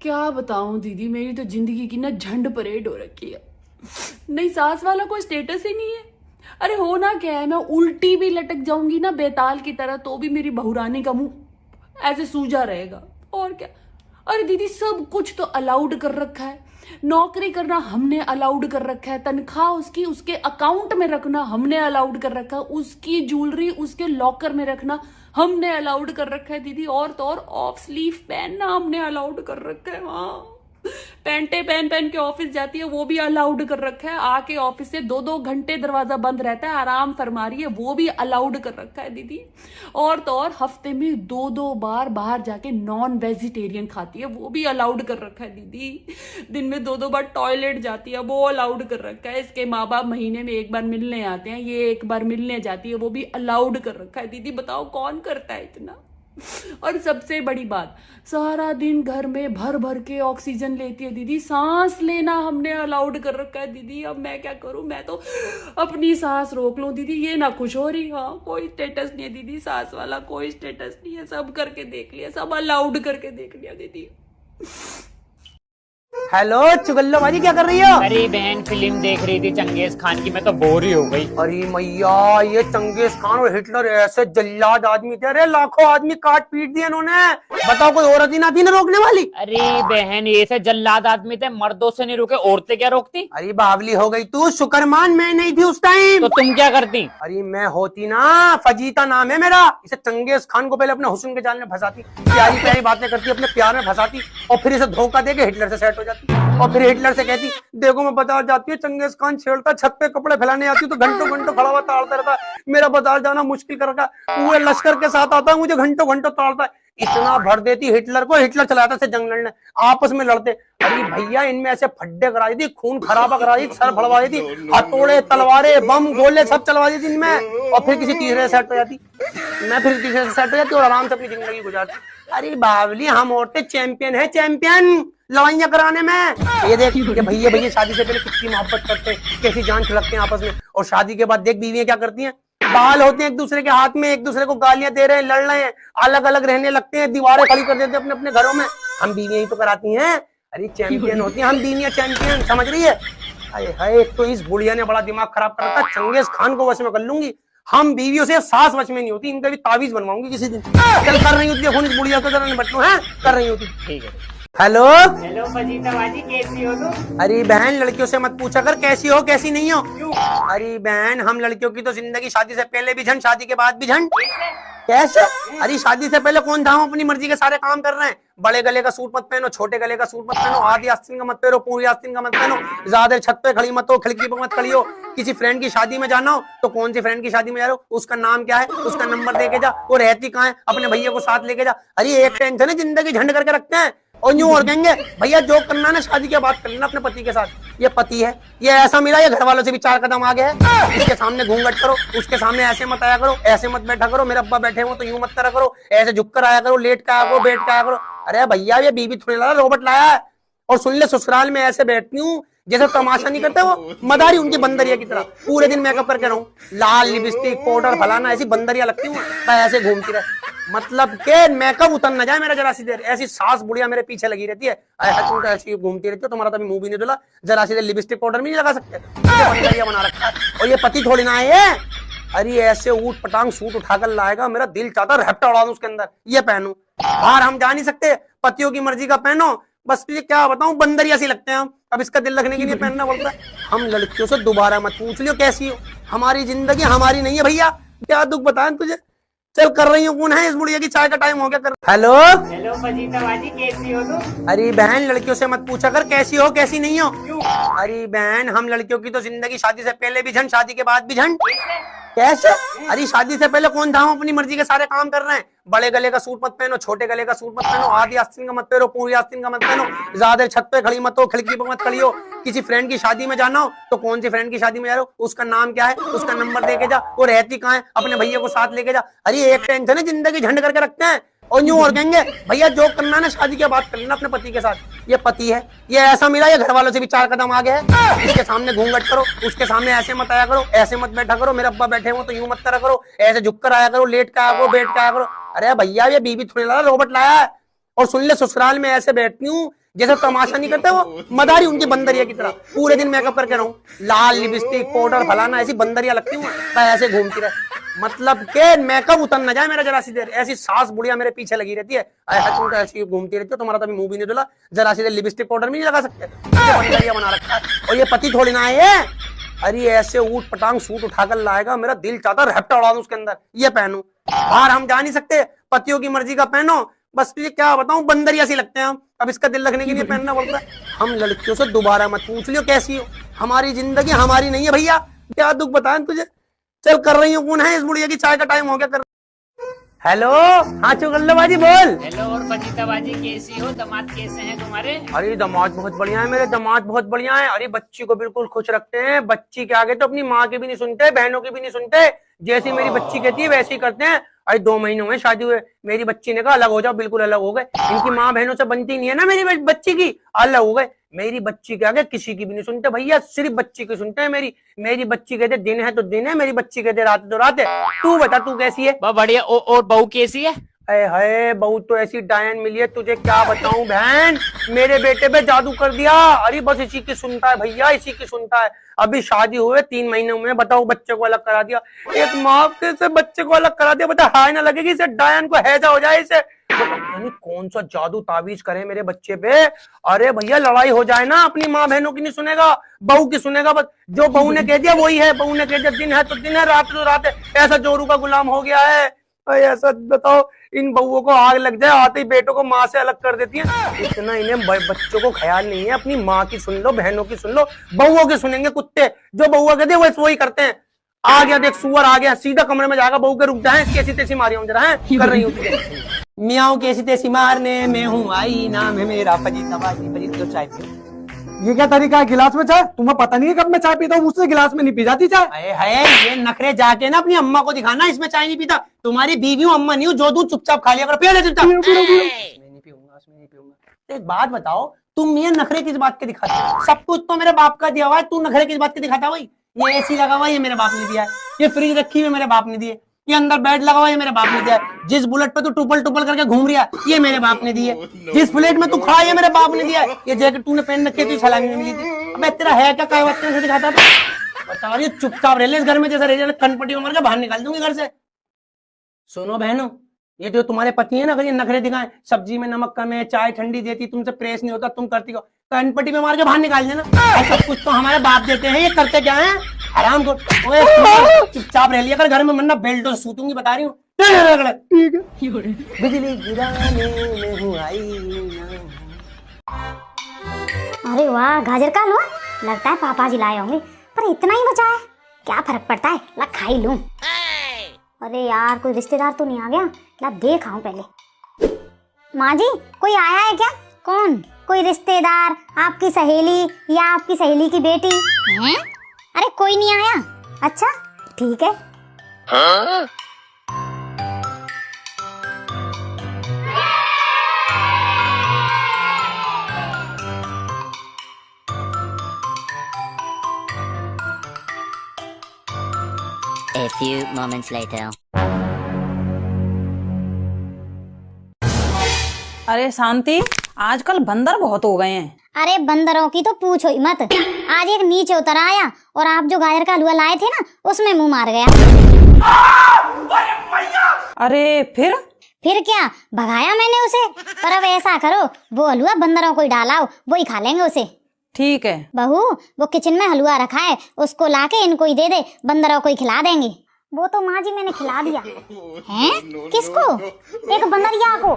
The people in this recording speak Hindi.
क्या बताऊं दीदी, मेरी तो जिंदगी की ना झंड परेड हो रखी है। नहीं, सास वाला कोई स्टेटस ही नहीं है। अरे होना क्या है, मैं उल्टी भी लटक जाऊंगी ना बेताल की तरह तो भी मेरी बहुरानी का मुंह ऐसे सूजा रहेगा। और क्या। अरे दीदी, सब कुछ तो अलाउड कर रखा है। नौकरी करना हमने अलाउड कर रखा है, तनख्वाह उसकी उसके अकाउंट में रखना हमने अलाउड कर रखा है, उसकी ज्वेलरी उसके लॉकर में रखना हमने अलाउड कर रखा है दीदी। और तो और ऑफ स्लीव पहनना हमने अलाउड कर रखा है। हाँ, पैंटे पहन पहन के ऑफिस जाती है वो भी अलाउड कर रखा है। आके ऑफिस से 2-2 घंटे दरवाजा बंद रहता है, आराम फरमा रही है, वो भी अलाउड कर रखा है दीदी। और तो और हफ्ते में 2-2 बार बाहर जाके नॉन वेजिटेरियन खाती है, वो भी अलाउड कर रखा है दीदी। दिन में 2-2 बार टॉयलेट जाती है, वो अलाउड कर रखा है। इसके माँ बाप महीने में 1 बार मिलने आते हैं, ये 1 बार मिलने जाती है, वो भी अलाउड कर रखा है दीदी। बताओ कौन करता है इतना। और सबसे बड़ी बात, सारा दिन घर में भर भर के ऑक्सीजन लेती है दीदी, सांस लेना हमने अलाउड कर रखा है दीदी। अब मैं क्या करूं, मैं तो अपनी सांस रोक लूं दीदी, ये ना खुश हो रही। हाँ, कोई स्टेटस नहीं है दीदी, सास वाला कोई स्टेटस नहीं है, सब करके देख लिया, सब अलाउड करके देख लिया दीदी। हेलो चुगल्लो बाजी, क्या कर रही हो? अरे बहन फिल्म देख रही थी चंगेज खान की, मैं तो बोर ही हो गई। अरे मैया, ये चंगेज खान और हिटलर ऐसे जल्लाद आदमी थे, अरे लाखों आदमी काट पीट दिए इन्होंने। बताओ कोई औरत ही ना थी ना रोकने वाली। अरे बहन, ये से जल्लाद आदमी थे, मर्दों से नहीं रुके, औरतें क्या रोकती? अरे बावली हो गई तू, शुक्रमान मैं नहीं थी उस टाइम। तो तुम क्या करती? अरे मैं होती ना, फजीता नाम है मेरा। इसे चंगेज खान को पहले अपने हुस्न के जाल में फंसाती, प्यारी प्यारी बातें करती, अपने प्यार में फंसाती, और फिर इसे धोखा देके हिटलर से सेट हो जाती, और फिर हिटलर से कहती देखो मैं बाजार जाती है, चंगेज खान छेड़ता, छत पे कपड़े फैलाने आती तो घंटों घंटों खड़ा हुआ ताड़ता रहता, मेरा बाजार जाना मुश्किल कर रखा, वो लश्कर के साथ आता है, मुझे घंटों घंटों ताड़ता है। इतना भर देती हिटलर को, हिटलर चला जाता से जंग लड़ने, आपस में लड़ते। अरे भैया, इनमें ऐसे फड्डे करा दी थी, खून खराबा करा दी, सर फड़वा दी थी, हथौड़े तलवारें बम गोले सब चलवा दी थी इनमें, और फिर किसी तीसरे सेट हो जाती, मैं फिर तीसरे से सेट हो जाती और आराम से अपनी जिंदगी गुजारती। अरे बावली, हम औरतें चैंपियन है, चैंपियन लड़ाइयां कराने में। ये देख ये भैया भैया शादी से पहले कितनी मोहब्बत करते हैं, कैसी जान छिड़कते हैं आपस में, और शादी के बाद देख बीवियां क्या करती हैं, बाल होते हैं एक दूसरे के हाथ में, एक दूसरे को गालियां दे रहे हैं, लड़ रहे हैं, अलग अलग रहने लगते हैं, दीवारें खड़ी कर देते हैं अपने अपने घरों में। हम बीवियां ही तो कराती हैं। अरे चैंपियन होती हैं हम बीवियां, चैंपियन, समझ रही है? अरे एक तो इस बुढ़िया ने बड़ा दिमाग खराब कर रखा, चंगेज खान को वश में कर लूंगी। हम बीवियों से सास वश में नहीं होती, इनका भी तावीज बनवाऊंगी किसी दिन। चल कर रही होती है इस बुढ़िया को जरा निपट लो, है कर रही होती। ठीक है। हेलो हेलो फजीता बाजी, कैसी हो तुम? अरे बहन, लड़कियों से मत पूछा कर कैसी हो कैसी नहीं हो। क्यों? अरे बहन, हम लड़कियों की तो जिंदगी शादी से पहले भी झंड, शादी के बाद भी झंड। कैसे? अरे शादी से पहले कौन था, हम अपनी मर्जी के सारे काम कर रहे हैं। बड़े गले का सूट मत पहनो, छोटे गले का सूट मत पहनो, आधी आस्तीन का मत पहनो, पूरी आस्तीन का मत पहनो, ज्यादा छत पे खड़ी मत हो, खिड़की पे मत खड़ी हो। किसी फ्रेंड की शादी में जाना हो तो कौन सी फ्रेंड की शादी में जा रहे हो, उसका नाम क्या है, उसका नंबर दे के जा, वो रहती कहाँ है, अपने भैया को साथ लेके जा। अरे एक टेंशन है, जिंदगी झंड करके रखते हैं। और यूं और कहेंगे भैया जो करना ना शादी के बाद कर लेना अपने पति के साथ। ये पति है, ये ऐसा मिला, ये घर वालों से भी 4 कदम आगे है। इसके सामने घूंघट करो, उसके सामने ऐसे मत आया करो, ऐसे मत बैठा करो, मेरे अब्बा बैठे हो तो यूं मत करा करो, ऐसे झुक कर आया करो, लेट कर आया करो, बैठ कर आया करो। अरे भैया, ये बीबी थोड़ी लाया, रोबोट लाया है। और सुन ले, ससुराल में ऐसे बैठती हूँ जैसे तमाशा नहीं करते वो मदारी, उनकी बंदरिया की तरह पूरे दिन मेकअप करके रहूं, लाल लिपस्टिक पाउडर फलाना, ऐसी बंदरिया लगती हूँ, ऐसे घूमती रहे। मतलब के मेकअप उतर न जाए मेरा जरा सी देर, ऐसी सास बुढ़िया मेरे पीछे लगी रहती है। तुम तो ऐसी घूमती रहती हो, तुम्हारा तो अभी मुंह भी नहीं धुला, जरा सी देर लिपस्टिक पाउडर भी नहीं लगा सकते, बंदरिया बना रखा है। और ये पति थोड़ी ना है ये। अरे ऐसे ऊट पटांग सूट उठाकर लाएगा, मेरा दिल चाहता रैप्टा उड़ा दूं उसके अंदर, ये पहनूं। बाहर हम जा नहीं सकते, पतियों की मर्जी का पहनो। बस तुझे क्या बताऊं, बंदरिया सी लगते हैं हम, अब इसका दिल रखने के लिए पहनना पड़ता है। हम लड़कियों से दोबारा मत पूछ लियो कैसी हो, हमारी जिंदगी हमारी नहीं है भैया, क्या दुख बताएं तुझे। चल कर रही हूँ, कौन है इस बुढ़िया की, चाय का टाइम हो गया कर। हेलो हेलो फजीता बाजी, कैसी हो तुम? अरे बहन, लड़कियों से मत पूछा कर कैसी हो कैसी नहीं हो। क्यों? अरे बहन, हम लड़कियों की तो जिंदगी शादी से पहले भी झंड, शादी के बाद भी झंड। कैसे? अरे शादी से पहले कौन था, हम अपनी मर्जी के सारे काम कर रहे हैं। बड़े गले का सूट मत पहनो, छोटे गले का सूट मत पहनो, आधी आस्तीन का मत पहनो, पूरी आस्तीन का मत पहनो, ज्यादा छत पे खड़ी मत हो, खिड़की पे मत खड़ी हो। किसी फ्रेंड की शादी में जाना हो तो कौन सी फ्रेंड की शादी में जा रहे हो, उसका नाम क्या है, उसका नंबर दे के जा, वो रहती कहाँ है, अपने भैया को साथ लेके जा। अरे एक टेंशन है, जिंदगी झंड करके रखते हैं। और यूं और कहेंगे भैया जो करना ना शादी के बाद कर लेना अपने पति के साथ। ये पति है, ये ऐसा मिला, ये घर वालों से भी 4 कदम आगे है। इसके सामने घूंघट करो, उसके सामने ऐसे मत आया करो, ऐसे मत बैठा करो, मेरे अब्बा बैठे हो तो यूं मत करा करो, ऐसे झुक कर आया करो, लेट कर आया करो, बैठ कर आया करो। अरे भैया, ये बीबी थोड़ी लाया, रोबोट लाया है। और सुन ले, ससुराल में ऐसे बैठती हूँ जैसे तमाशा नहीं करते वो मदारी उनकी बंदरिया की तरह पूरे दिन मेकअप करके रहूं, लाल लिपस्टिक पाउडर फलाना, ऐसी बंदरिया लगती हूँ, ऐसे घूमती रहे। मतलब के मेकअप उतर ना जाए मेरा जरा सी देर, ऐसी सास बुढ़िया मेरे पीछे लगी रहती है, तुम तो ऐसी घूमती रहती हो, तुम्हारा तो अभी मुंह भी नहीं धुला, जरा सी देर लिपस्टिक पाउडर भी नहीं लगा सकते, बंदरिया बना रखा है। और ये पति थोड़ी ना है ये, अरे ऐसे ऊट पटांग सूट उठाकर लाएगा, मेरा दिल चाहता रैप्टा उड़ा दूं उसके अंदर, ये पहनूं। बाहर हम जा नहीं सकते, पतियों की मर्जी का पहनो, बस तुझे क्या बताऊं बंदरिया सी लगते हैं हम, अब इसका दिल रखने के लिए पहनना पड़ता है। हम लड़कियों से दोबारा मत पूछ लियो कैसी हो, हमारी जिंदगी हमारी नहीं है भैया, क्या दुख बताएं तुझे। चल कर रही हूँ, कौन है इस बुढ़िया की, चाय का टाइम हो गया कर। हेलो, हाँ चुगल्लोबाजी बोल। हेलो और बजीता बाजी, कैसी हो? दामाद कैसे हैं तुम्हारे? अरे दामाद बहुत बढ़िया है, मेरे दामाद बहुत बढ़िया है। अरे बच्ची को बिल्कुल खुश रखते हैं, बच्ची के आगे तो अपनी माँ की भी नहीं सुनते, बहनों की भी नहीं सुनते, जैसी मेरी बच्ची कहती है वैसे ही करते हैं। अरे 2 महीने हुए शादी हुए, मेरी बच्ची ने कहा अलग हो जाओ, बिल्कुल अलग हो गए। इनकी माँ बहनों से बनती नहीं है ना मेरी बच्ची की, अलग हो गए। मेरी बच्ची के आगे किसी की भी नहीं सुनते भैया, सिर्फ बच्ची की सुनते हैं मेरी बच्ची कहते दिन है तो दिन है, मेरी बच्ची कहते रात है तो रात है। तू बता तू कैसी है? बढ़िया। और बहू कैसी है? है बहू तो ऐसी डायन मिली है, तुझे क्या बताऊं बहन, मेरे बेटे पे जादू कर दिया। अरे बस इसी की सुनता है भैया, इसी की सुनता है। अभी शादी हुए 3 महीने में बताओ बच्चे को अलग करा दिया, एक माँ से बच्चे को अलग करा दिया। बता हाय ना लगेगी इसे, डायन को हैजा हो जाए इसे। यानी कौन सा जादू ताबीज करे मेरे बच्चे पे। अरे भैया लड़ाई हो जाए ना, अपनी माँ बहनों की नहीं सुनेगा, बहू की सुनेगा। बस जो बहू ने कह दिया वही है, बहू ने कह दिया दिन है तो दिन है, रात तो रात है, ऐसा जोरू का गुलाम हो गया है। ऐसा बताओ, इन बहुओं को आग लग जाए, आते ही बेटों को माँ से अलग कर देती है। इतना इन्हें बच्चों को ख्याल नहीं है, अपनी माँ की सुन लो, बहनों की सुन लो, बहुओं की सुनेंगे कुत्ते। जो बहुआ कहते हैं वही करते हैं। आ गया देख सुअर आ गया, सीधा कमरे में जाएगा, बहू के रुक जाए, कैसी तैसी मारी हूँ जरा है कर रही हूँ मियाँ कैसी तैसी मारने में हूँ आई, नाम है मेरा फजीता बाजी। फजीता चाय पियो। ये क्या तरीका है गिलास में चाय? तुम्हें पता नहीं है कब मैं चाय पीता हूँ, मुझसे गिलास में नहीं पी जाती चाय। अरे है ये नखरे जाके ना अपनी अम्मा को दिखाना, इसमें चाय नहीं पीता। तुम्हारी बीवी हूँ, अम्मा नहीं हूँ, जो दूध चुपचाप खा लिया करो, पियो चुपचाप। मैं नहीं पीऊंगा। एक बात बताओ, तुम ये नखरे किस बात के दिखाते हो? सब कुछ तो मेरे बाप का दिया हुआ है, तू नखरे किस बात के दिखाता भाई? ये एसी लगा हुआ ये मेरे बाप ने दिया है, ये फ्रिज रखी हुई मेरे बाप ने दिए, ये अंदर बेड लगा हुआ ये मेरे बाप ने दिया है, जिस बुलेट पे तू टुपल टुपल करके घूम रहा है ये मेरे बाप ने दी है, जिस फ्लेट में तू खड़ा ये मेरे बाप ने दिया है, ये जैकेट तूने पहन रखी थी सलामी में मिली थी। अबे तेरा है क्या, काय बच्चे से दिखाता था? बता रही चुपचाप रह ले इस घर में, जैसे रह कनपट्टी उमर के बाहर निकाल दूंगी घर से। सुनो बहनों, ये जो तुम्हारे पति है ना, अगर ये नखरे दिखाएं, सब्जी में नमक कम है, चाय ठंडी देती, तुमसे प्रेस नहीं होता, तुम करती हो, कनपट्टी में मार के बाहर निकाल देना। सब कुछ तो हमारे बाप देते हैं, ये करते क्या है? आराम को चुपचाप रह लिया कर घर में, वरना बेल्ट तो सूतूंगी, बता रही हूँ। बिजली गिराने में हूँ आई। अरे वाह, गाजर का हलवा लगता है पापा जी लाए होंगे, पर इतना ही बचा है, क्या फर्क पड़ता है, ला खा ही लूं। अरे यार कोई रिश्तेदार तो नहीं आ गया, ला देख आऊं पहले। माँ जी कोई आया है क्या? कौन? कोई रिश्तेदार, आपकी सहेली या आपकी सहेली की बेटी? हैं? अरे कोई नहीं आया? अच्छा ठीक है। हाँ? A few moments later. अरे शांति, आजकल बंदर बहुत हो गए हैं। अरे बंदरों की तो पूछो ही मत। आज एक नीचे उतर आया और आप जो गाजर का हलवा लाए थे ना, उसमें मुंह मार गया। अरे फिर क्या, भगाया मैंने उसे। पर अब ऐसा करो, वो हलवा बंदरों को ही डालाओ, वो ही खा लेंगे उसे। ठीक है। बहू वो किचन में हलवा रखा है, उसको लाके इनको ही दे दे, बंदरों को ही खिला देंगे। वो तो माँ जी मैंने खिला दिया। हैं? किसको? एक बंदरिया को।